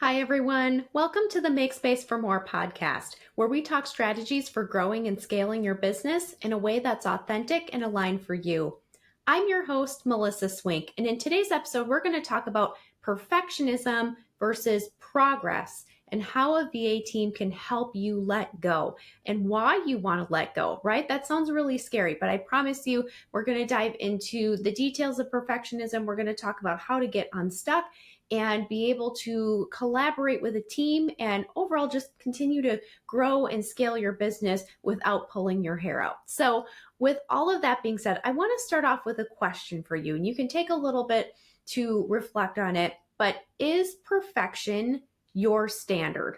Hi, everyone. Welcome to the Make Space for More podcast, where we talk strategies for growing and scaling your business in a way that's authentic and aligned for you. I'm your host, Melissa Swink, and in today's episode, we're going to talk about perfectionism versus progress and how a VA team can help you let go and why you want to let go, right? That sounds really scary, but I promise you, we're going to dive into the details of perfectionism. We're going to talk about how to get unstuck and be able to collaborate with a team and overall just continue to grow and scale your business without pulling your hair out. So with all of that being said, I want to start off with a question for you, and you can take a little bit to reflect on it, but is perfection your standard?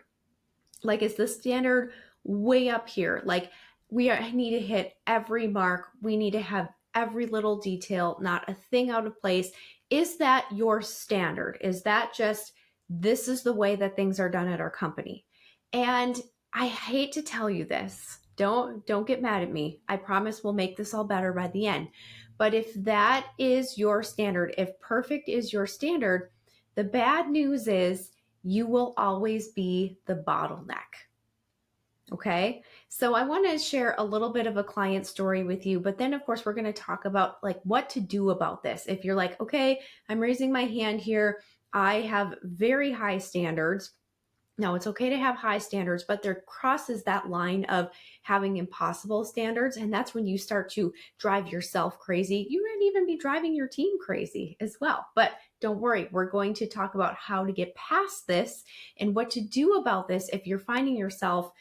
Like, is the standard way up here? Like, need to hit every mark. We need to have every little detail, not a thing out of place. Is that your standard? Is that just, this is the way that things are done at our company? And I hate to tell you this. Don't get mad at me. I promise we'll make this all better by the end. But if that is your standard, if perfect is your standard, the bad news is you will always be the bottleneck. Okay. So I want to share a little bit of a client story with you, but then of course we're going to talk about like what to do about this. If you're like, okay, I'm raising my hand here. I have very high standards. Now, it's okay to have high standards, but there crosses that line of having impossible standards. And that's when you start to drive yourself crazy. You might even be driving your team crazy as well. But don't worry, we're going to talk about how to get past this and what to do about this if you're finding yourself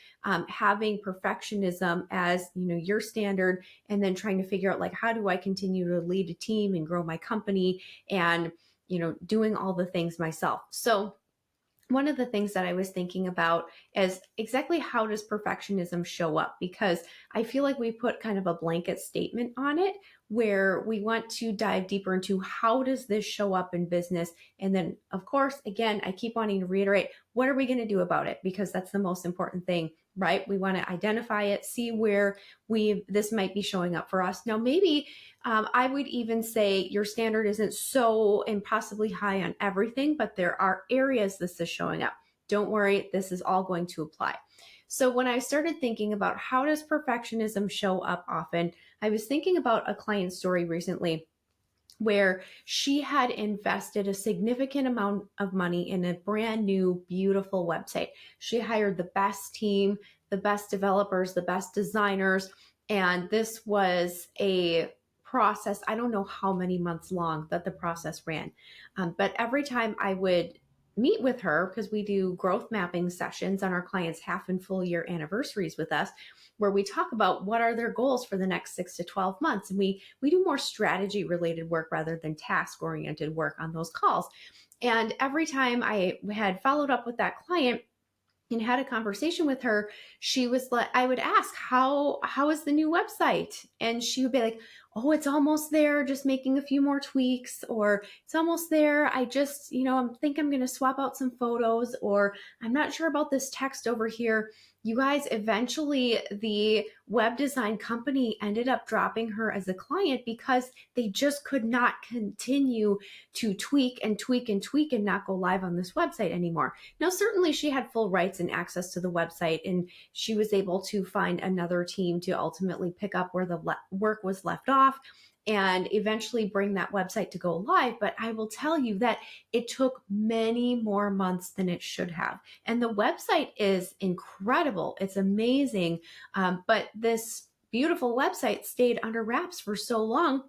having perfectionism as your standard, and then trying to figure out like, how do I continue to lead a team and grow my company and doing all the things myself. So one of the things that I was thinking about is exactly how does perfectionism show up? Because I feel like we put kind of a blanket statement on it where we want to dive deeper into how does this show up in business? And then, of course, again, I keep wanting to reiterate, what are we going to do about it? Because that's the most important thing, right? We want to identify it, see where this might be showing up for us. Now, maybe I would even say your standard isn't so impossibly high on everything, but there are areas this is showing up. Don't worry, this is all going to apply. So when I started thinking about how does perfectionism show up often, I was thinking about a client story recently where she had invested a significant amount of money in a brand new, beautiful website. She hired the best team, the best developers, the best designers, and this was a process. I don't know how many months long that the process ran. But every time I would meet with her, because we do growth mapping sessions on our clients' half and full year anniversaries with us, where we talk about what are their goals for the next 6 to 12 months. And we do more strategy related work rather than task oriented work on those calls. And every time I had followed up with that client and had a conversation with her, she was like, I would ask, how is the new website? And she would be like, oh, it's almost there, just making a few more tweaks, or it's almost there. I just, I think I'm going to swap out some photos, or I'm not sure about this text over here. You guys, eventually the web design company ended up dropping her as a client because they just could not continue to tweak and tweak and tweak and not go live on this website anymore. Now, certainly she had full rights and access to the website, and she was able to find another team to ultimately pick up where the work was left off and eventually bring that website to go live. But I will tell you that it took many more months than it should have. And the website is incredible. It's amazing. But this beautiful website stayed under wraps for so long.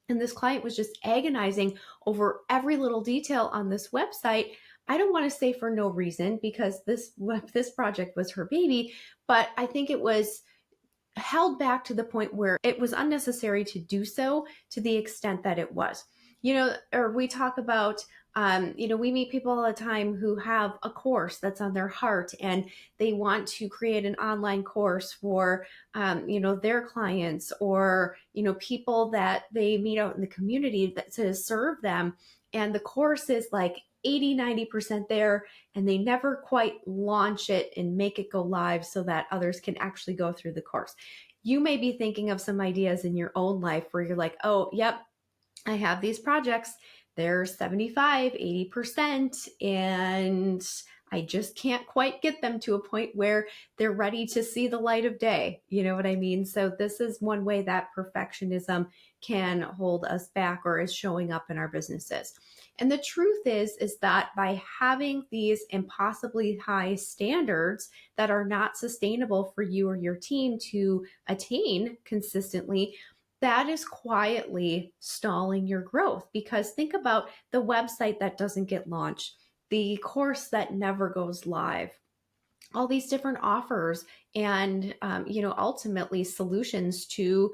And this client was just agonizing over every little detail on this website. I don't want to say for no reason, because this project was her baby, but I think it was held back to the point where it was unnecessary to do so to the extent that it was. Or we talk about, we meet people all the time who have a course that's on their heart and they want to create an online course for, their clients or, people that they meet out in the community that to serve them. And the course is like 80-90% there, and they never quite launch it and make it go live so that others can actually go through the course. You may be thinking of some ideas in your own life where you're like, oh, yep, I have these projects. They're 75, 80%, and I just can't quite get them to a point where they're ready to see the light of day. You know what I mean? So this is one way that perfectionism can hold us back or is showing up in our businesses. And the truth is that by having these impossibly high standards that are not sustainable for you or your team to attain consistently, that is quietly stalling your growth. Because think about the website that doesn't get launched, the course that never goes live, all these different offers and ultimately solutions to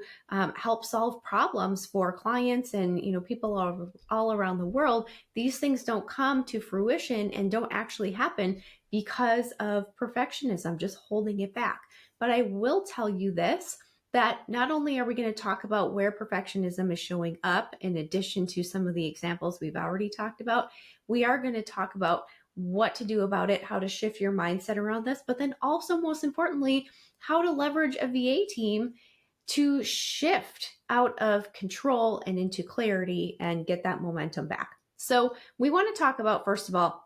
help solve problems for clients and people all around the world. These things don't come to fruition and don't actually happen because of perfectionism just holding it back. But I will tell you this, that not only are we going to talk about where perfectionism is showing up in addition to some of the examples we've already talked about, we are going to talk about what to do about it, how to shift your mindset around this, but then also most importantly, how to leverage a VA team to shift out of control and into clarity and get that momentum back. So we want to talk about, first of all,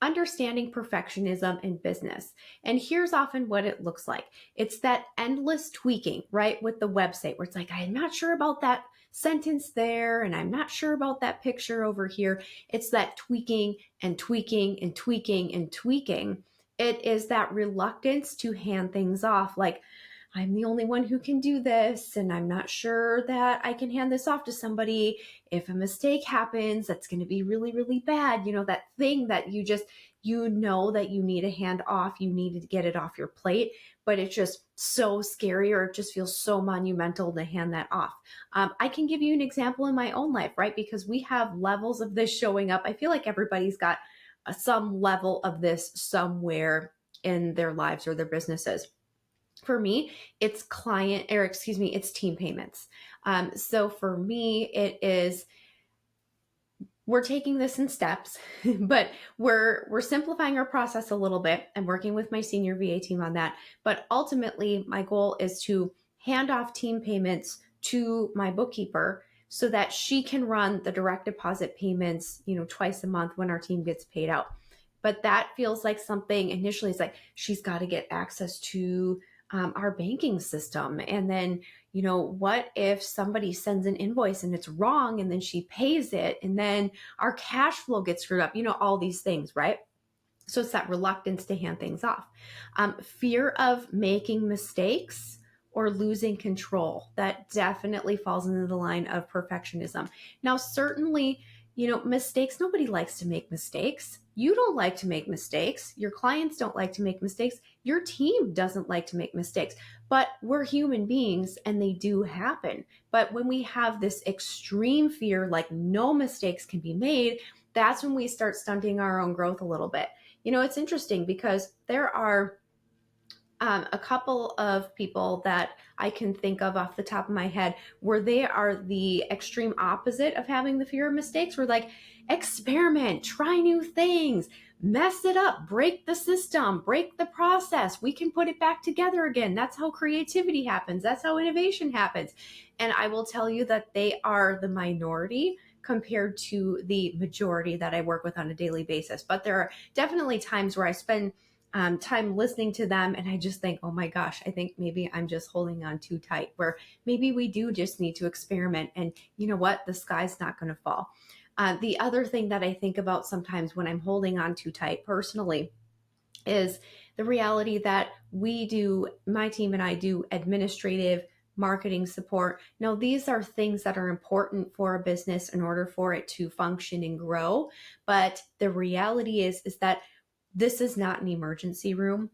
understanding perfectionism in business. And here's often what it looks like. It's that endless tweaking, right? With the website where it's like, I'm not sure about that sentence there, and I'm not sure about that picture over here. It's that tweaking and tweaking and tweaking and tweaking. It is that reluctance to hand things off. Like, I'm the only one who can do this, and I'm not sure that I can hand this off to somebody. If a mistake happens, that's going to be really, really bad. That thing that you that you need to hand off, you need to get it off your plate, but it's just so scary, or it just feels so monumental to hand that off. I can give you an example in my own life, right? Because we have levels of this showing up. I feel like everybody's got some level of this somewhere in their lives or their businesses. For me, it's it's team payments. So for me, we're taking this in steps, but we're simplifying our process a little bit. I'm working with my senior VA team on that. But ultimately, my goal is to hand off team payments to my bookkeeper so that she can run the direct deposit payments, twice a month when our team gets paid out. But that feels like something initially, it's like she's got to get access to our banking system. And then, what if somebody sends an invoice and it's wrong and then she pays it and then our cash flow gets screwed up, all these things, right? So it's that reluctance to hand things off. Fear of making mistakes or losing control. That definitely falls into the line of perfectionism. Now, certainly, mistakes, nobody likes to make mistakes. You don't like to make mistakes. Your clients don't like to make mistakes. Your team doesn't like to make mistakes, but we're human beings and they do happen. But when we have this extreme fear, like no mistakes can be made, that's when we start stunting our own growth a little bit. It's interesting because there are a couple of people that I can think of off the top of my head where they are the extreme opposite of having the fear of mistakes. We're like, experiment, try new things, mess it up, break the system, break the process. We can put it back together again. That's how creativity happens. That's how innovation happens. And I will tell you that they are the minority compared to the majority that I work with on a daily basis. But there are definitely times where I spend time listening to them and I just think, oh my gosh, I think maybe I'm just holding on too tight, where maybe we do just need to experiment, and you know what, the sky's not going to fall. The other thing that I think about sometimes when I'm holding on too tight personally is the reality that my team and I do administrative marketing support. Now, these are things that are important for a business in order for it to function and grow. But the reality is that this is not an emergency room.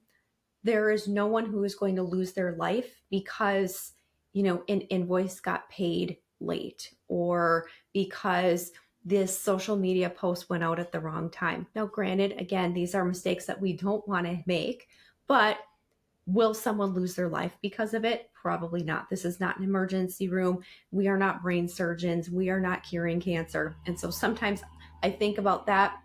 There is no one who is going to lose their life because, an invoice got paid late, or because this social media post went out at the wrong time. Now, granted, again, these are mistakes that we don't want to make, but will someone lose their life because of it? Probably not. This is not an emergency room. We are not brain surgeons. We are not curing cancer. And so sometimes I think about that.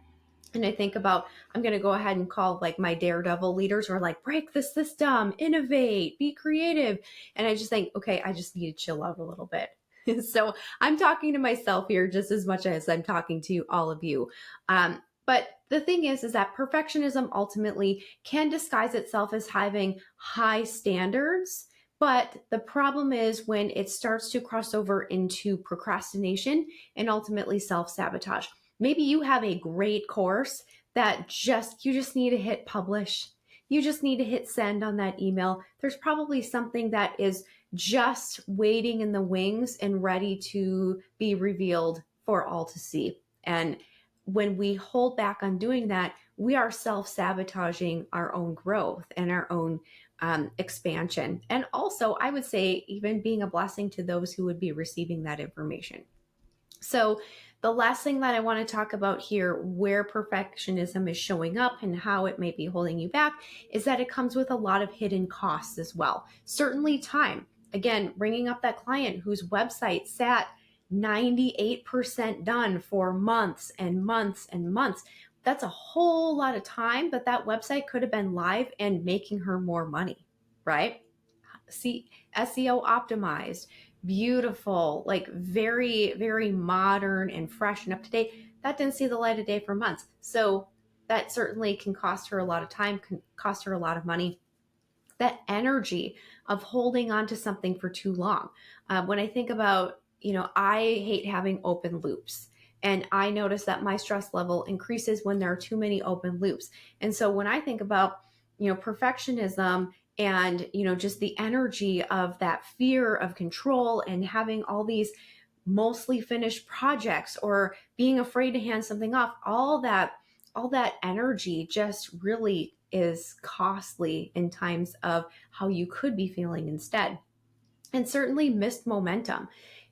And I think about, I'm going to go ahead and call like my daredevil leaders who are like, break the system, innovate, be creative. And I just think, okay, I just need to chill out a little bit. So I'm talking to myself here just as much as I'm talking to all of you. But the thing is that perfectionism ultimately can disguise itself as having high standards. But the problem is when it starts to cross over into procrastination and ultimately self-sabotage. Maybe you have a great course that you just need to hit publish. You just need to hit send on that email. There's probably something that is just waiting in the wings and ready to be revealed for all to see. And when we hold back on doing that, we are self-sabotaging our own growth and our own expansion. And also, I would say, even being a blessing to those who would be receiving that information. So, the last thing that I want to talk about here, where perfectionism is showing up and how it may be holding you back, is that it comes with a lot of hidden costs as well. Certainly, time. Again, bringing up that client whose website sat 98% done for months and months and months. That's a whole lot of time, but that website could have been live and making her more money, right? See, SEO optimized, beautiful, like very, very modern and fresh and up to date. That didn't see the light of day for months. So that certainly can cost her a lot of time, can cost her a lot of money. That energy of holding on to something for too long. When I think about, I hate having open loops. And I notice that my stress level increases when there are too many open loops. And so when I think about, perfectionism and, just the energy of that fear of control and having all these mostly finished projects or being afraid to hand something off, all that energy just really is costly in times of how you could be feeling instead. And certainly missed momentum.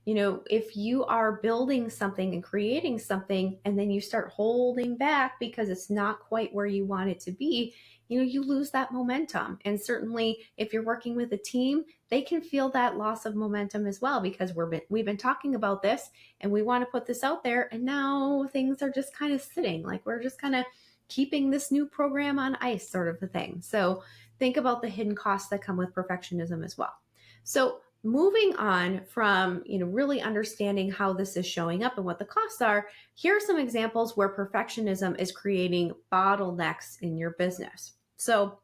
If you are building something and creating something and then you start holding back because it's not quite where you want it to be, you lose that momentum. And certainly if you're working with a team, they can feel that loss of momentum as well, because we've been talking about this and we want to put this out there, and now things are just kind of sitting, like we're just kind of keeping this new program on ice, sort of a thing. So think about the hidden costs that come with perfectionism as well. So moving on from, really understanding how this is showing up and what the costs are, here are some examples where perfectionism is creating bottlenecks in your business. So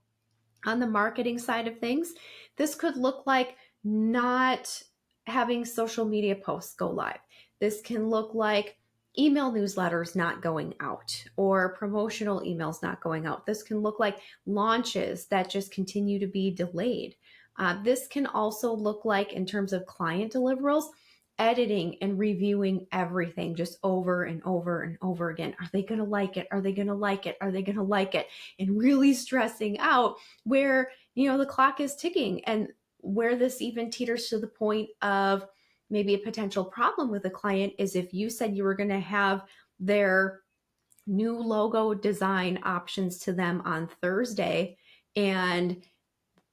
on the marketing side of things, this could look like not having social media posts go live. This can look like email newsletters not going out or promotional emails not going out. This can look like launches that just continue to be delayed. This can also look like, in terms of client deliverables, editing and reviewing everything just over and over and over again. Are they going to like it? Are they going to like it? Are they going to like it? And really stressing out where, the clock is ticking, and where this even teeters to the point of maybe a potential problem with a client is if you said you were going to have their new logo design options to them on Thursday, and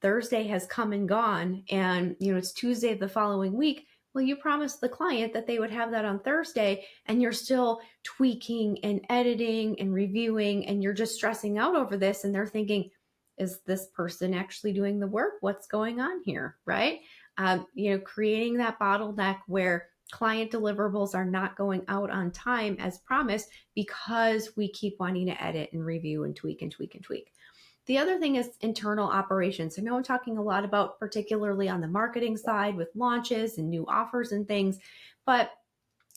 Thursday has come and gone, and it's Tuesday of the following week. Well, you promised the client that they would have that on Thursday, and you're still tweaking and editing and reviewing, and you're just stressing out over this, and they're thinking, is this person actually doing the work? What's going on here, right? Creating that bottleneck where client deliverables are not going out on time as promised because we keep wanting to edit and review and tweak and tweak and tweak. The other thing is internal operations. I know I'm talking a lot about, particularly on the marketing side with launches and new offers and things, but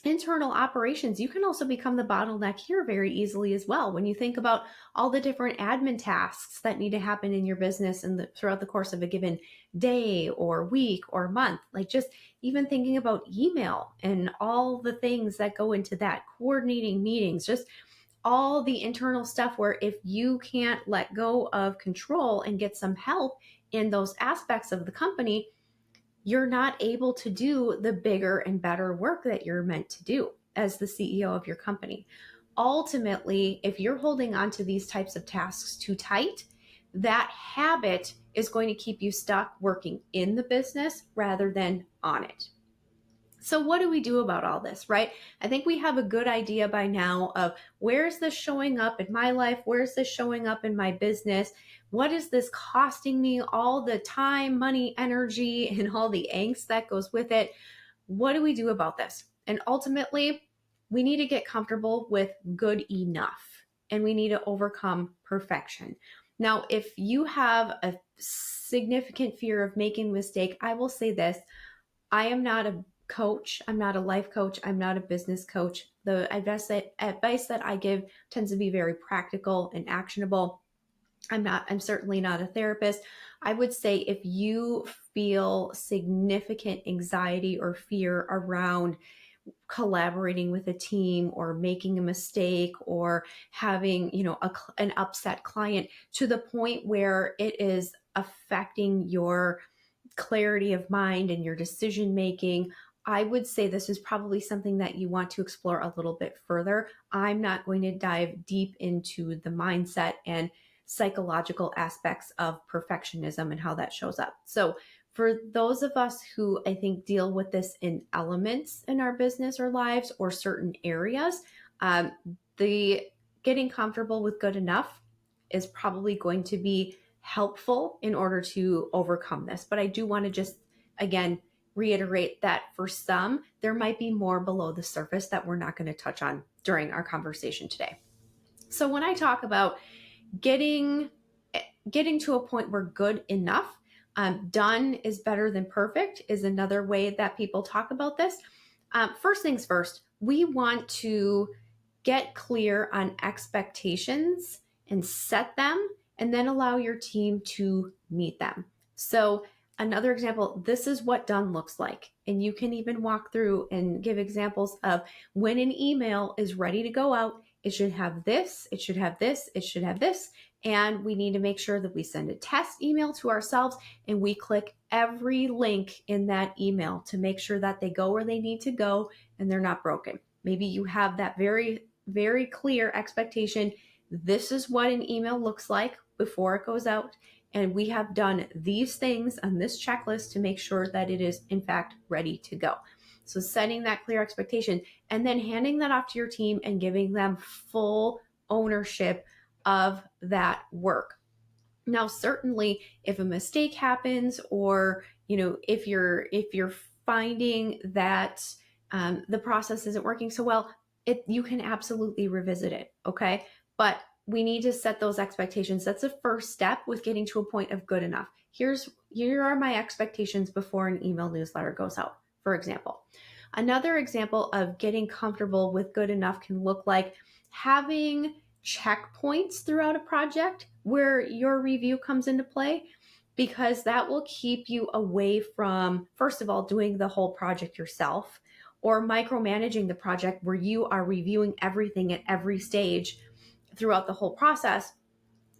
internal operations, you can also become the bottleneck here very easily as well. When you think about all the different admin tasks that need to happen in your business and throughout the course of a given day or week or month, like just even thinking about email and all the things that go into that, coordinating meetings, just all the internal stuff where if you can't let go of control and get some help in those aspects of the company, you're not able to do the bigger and better work that you're meant to do as the CEO of your company. Ultimately, if you're holding on to these types of tasks too tight, that habit is going to keep you stuck working in the business rather than on it. So what do we do about all this, right? I think we have a good idea by now of where's this showing up in my life? Where's this showing up in my business? What is this costing me? All the time, money, energy, and all the angst that goes with it. What do we do about this? And ultimately, we need to get comfortable with good enough. and we need to overcome perfection. Now, if you have a significant fear of making a mistake, I will say this: I am not a coach. I'm not a life coach. I'm not a business coach. The advice that I give tends to be very practical and actionable. I'm certainly not a therapist. I would say if you feel significant anxiety or fear around collaborating with a team or making a mistake or having, an upset client to the point where it is affecting your clarity of mind and your decision making, I would say this is probably something that you want to explore a little bit further. I'm not going to dive deep into the mindset and psychological aspects of perfectionism and how that shows up. So, for those of us who I think deal with this in elements in our business or lives or certain areas, the getting comfortable with good enough is probably going to be helpful in order to overcome this. But I do want to just, again, reiterate that for some, there might be more below the surface that we're not going to touch on during our conversation today. So when I talk about getting to a point where good enough, done is better than perfect is another way that people talk about this. First things first, we want to get clear on expectations and set them, and then allow your team to meet them. So another example, this is what done looks like. And you can even walk through and give examples of when an email is ready to go out, it should have this, it should have this, it should have this. And we need to make sure that we send a test email to ourselves and we click every link in that email to make sure that they go where they need to go and they're not broken. Maybe you have that very, very clear expectation. This is what an email looks like before it goes out. And we have done these things on this checklist to make sure that it is in fact ready to go. So setting that clear expectation and then handing that off to your team and giving them full ownership of that work. Now, certainly if a mistake happens or, if you're finding that the process isn't working so well, you can absolutely revisit it. Okay. But we need to set those expectations. That's the first step with getting to a point of good enough. Here are my expectations before an email newsletter goes out, for example. Another example of getting comfortable with good enough can look like having checkpoints throughout a project where your review comes into play, because that will keep you away from, first of all, doing the whole project yourself or micromanaging the project where you are reviewing everything at every stage throughout the whole process.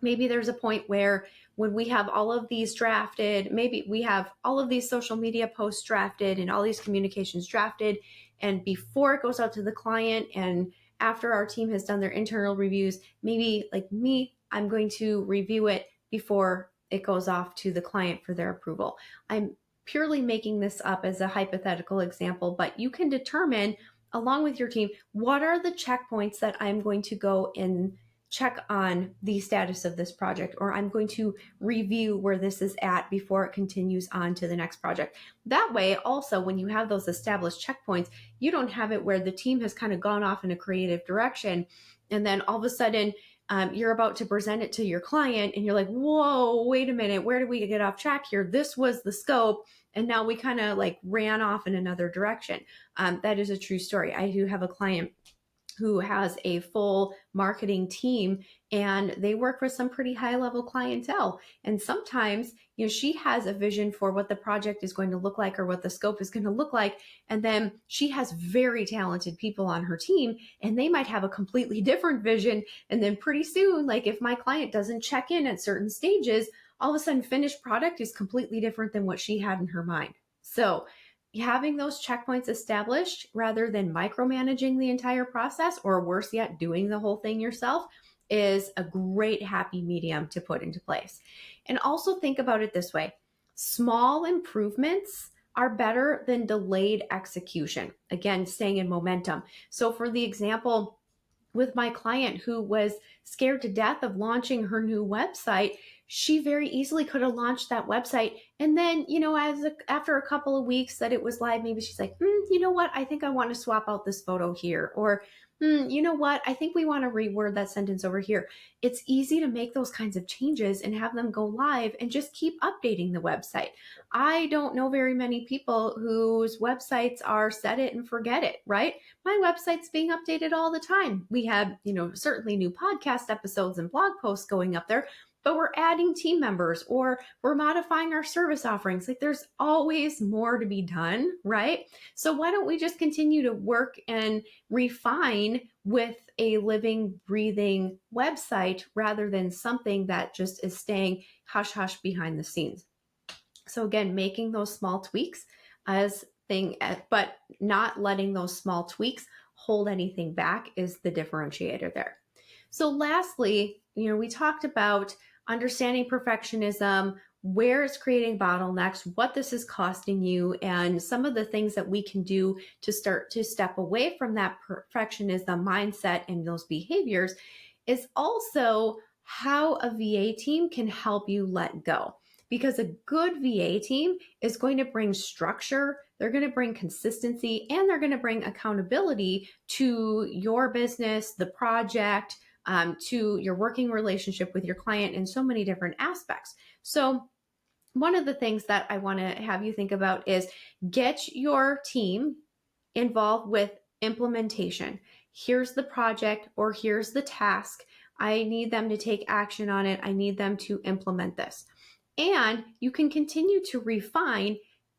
Maybe there's a point where when we have all of these drafted, maybe we have all of these social media posts drafted and all these communications drafted, and before it goes out to the client and after our team has done their internal reviews, maybe like me, I'm going to review it before it goes off to the client for their approval. I'm purely making this up as a hypothetical example, but you can determine along with your team, what are the checkpoints that I'm going to go and check on the status of this project, or I'm going to review where this is at before it continues on to the next project. That way, also, when you have those established checkpoints, you don't have it where the team has kind of gone off in a creative direction, and then all of a sudden, you're about to present it to your client, and you're like, whoa, wait a minute, where did we get off track here? This was the scope, and now we kind of like ran off in another direction. That is a true story. I do have a client who has a full marketing team, and they work with some pretty high level clientele. And sometimes, she has a vision for what the project is going to look like or what the scope is going to look like. And then she has very talented people on her team, and they might have a completely different vision. And then pretty soon, like if my client doesn't check in at certain stages, all of a sudden finished product is completely different than what she had in her mind. So having those checkpoints established rather than micromanaging the entire process, or worse yet, doing the whole thing yourself, is a great happy medium to put into place. And also think about it this way: small improvements are better than delayed execution. Again, staying in momentum. So for the example with my client who was scared to death of launching her new website, she very easily could have launched that website. And then, after a couple of weeks that it was live, maybe she's like, you know what? I think I want to swap out this photo here. Or, you know what? I think we want to reword that sentence over here. It's easy to make those kinds of changes and have them go live and just keep updating the website. I don't know very many people whose websites are set it and forget it, right? My website's being updated all the time. We have, certainly new podcast episodes and blog posts going up there, but we're adding team members or we're modifying our service offerings. Like there's always more to be done, right? So why don't we just continue to work and refine with a living, breathing website rather than something that just is staying hush hush behind the scenes? So again, making those small tweaks but not letting those small tweaks hold anything back is the differentiator there. So lastly, we talked about understanding perfectionism, where it's creating bottlenecks, what this is costing you, and some of the things that we can do to start to step away from that perfectionism mindset and those behaviors is also how a VA team can help you let go. Because a good VA team is going to bring structure, they're going to bring consistency, and they're going to bring accountability to your business, the project, to your working relationship with your client in so many different aspects. So one of the things that I want to have you think about is get your team involved with implementation. Here's the project or here's the task. I need them to take action on it. I need them to implement this. And you can continue to refine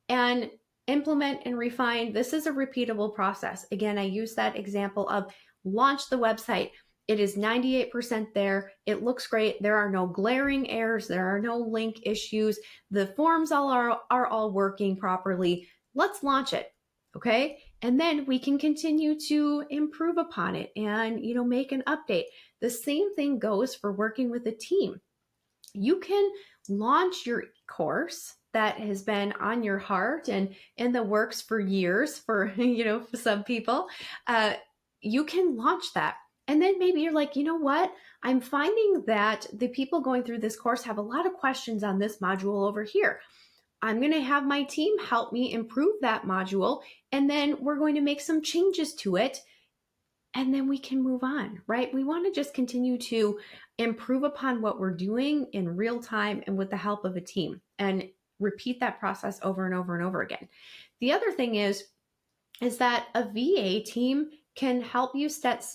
and implement and refine. This is a repeatable process. Again, I use that example of launch the website. It is 98% there. It looks great. There are no glaring errors. There are no link issues. The forms are all working properly. Let's launch it. Okay. And then we can continue to improve upon it and, make an update. The same thing goes for working with a team. You can launch your course that has been on your heart and in the works for years for, for some people. You can launch that. And then maybe you're like, you know what? I'm finding that the people going through this course have a lot of questions on this module over here. I'm going to have my team help me improve that module. And then we're going to make some changes to it. And then we can move on, right? We want to just continue to improve upon what we're doing in real time and with the help of a team and repeat that process over and over and over again. The other thing is that a VA team can help you set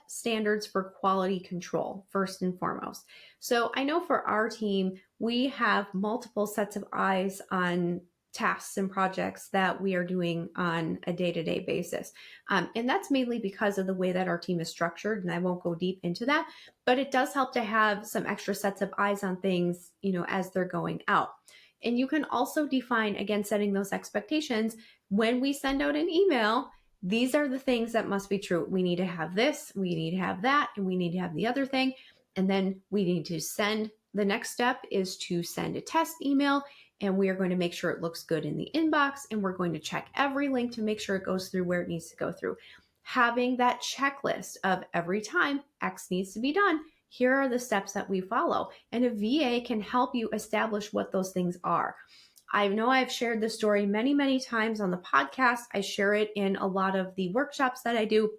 standards for quality control first and foremost. So I know for our team, we have multiple sets of eyes on tasks and projects that we are doing on a day-to-day basis. And that's mainly because of the way that our team is structured, and I won't go deep into that, but it does help to have some extra sets of eyes on things, as they're going out. And you can also define, again, setting those expectations. When we send out an email, these are the things that must be true. We need to have this, we need to have that, and we need to have the other thing. And then we need to the next step is to send a test email, and we are going to make sure it looks good in the inbox, and we're going to check every link to make sure it goes through where it needs to go through. Having that checklist of every time X needs to be done, here are the steps that we follow. And a VA can help you establish what those things are. I know I've shared this story many, many times on the podcast. I share it in a lot of the workshops that I do,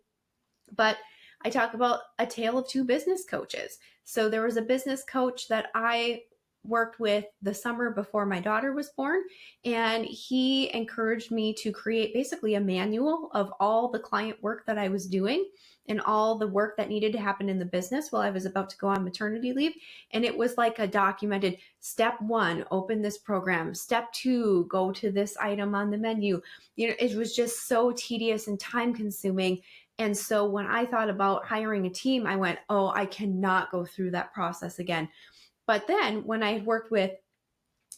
but I talk about a tale of two business coaches. So there was a business coach that I worked with the summer before my daughter was born, and he encouraged me to create basically a manual of all the client work that I was doing and all the work that needed to happen in the business while I was about to go on maternity leave. And it was like a documented step 1, open this program. Step 2, go to this item on the menu. It was just so tedious and time consuming. And so when I thought about hiring a team, I went, oh, I cannot go through that process again. But then when I worked with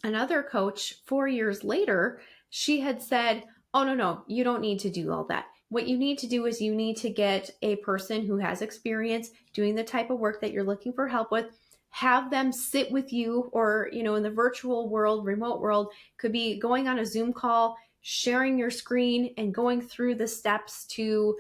another coach 4 years later, she had said, oh, no, you don't need to do all that. What you need to do is you need to get a person who has experience doing the type of work that you're looking for help with, have them sit with you, or, in the virtual world, remote world, could be going on a Zoom call, sharing your screen and going through the steps to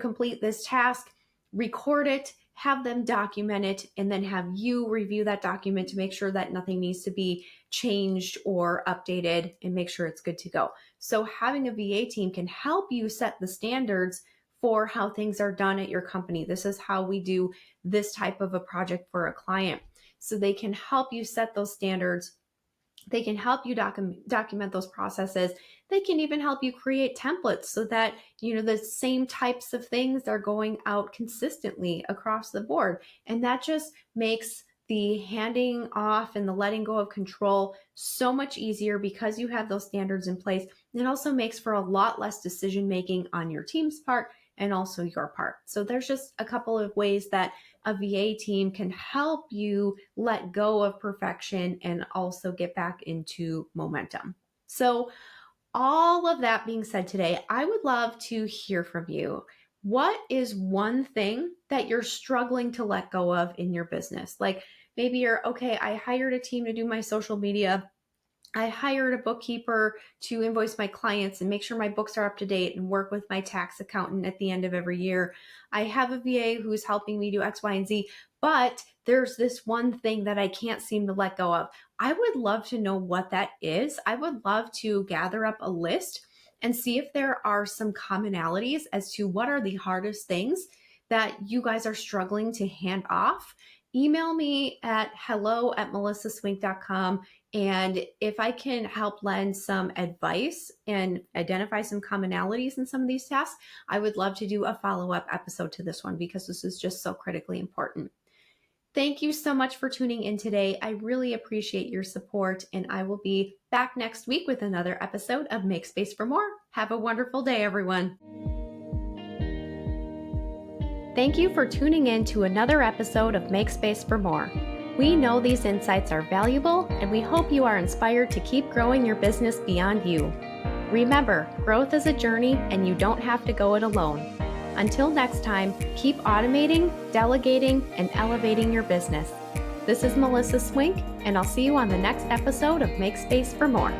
complete this task, record it, have them document it, and then have you review that document to make sure that nothing needs to be changed or updated and make sure it's good to go. So having a VA team can help you set the standards for how things are done at your company. This is how we do this type of a project for a client. So they can help you set those standards. They can help you document those processes. They can even help you create templates so that, the same types of things are going out consistently across the board. And that just makes the handing off and the letting go of control so much easier because you have those standards in place. It also makes for a lot less decision making on your team's part and also your part. So there's just a couple of ways that a VA team can help you let go of perfection and also get back into momentum. So all of that being said today, I would love to hear from you. What is one thing that you're struggling to let go of in your business? Like maybe you're, okay, I hired a team to do my social media. I hired a bookkeeper to invoice my clients and make sure my books are up to date and work with my tax accountant at the end of every year. I have a VA who's helping me do X, Y, and Z, but there's this one thing that I can't seem to let go of. I would love to know what that is. I would love to gather up a list and see if there are some commonalities as to what are the hardest things that you guys are struggling to hand off. Email me at hello@melissaswink.com. And if I can help lend some advice and identify some commonalities in some of these tasks, I would love to do a follow-up episode to this one because this is just so critically important. Thank you so much for tuning in today. I really appreciate your support, and I will be back next week with another episode of Make Space for More. Have a wonderful day, everyone. Thank you for tuning in to another episode of Make Space for More. We know these insights are valuable, and we hope you are inspired to keep growing your business beyond you. Remember, growth is a journey, and you don't have to go it alone. Until next time, keep automating, delegating, and elevating your business. This is Melissa Swink, and I'll see you on the next episode of Make Space for More.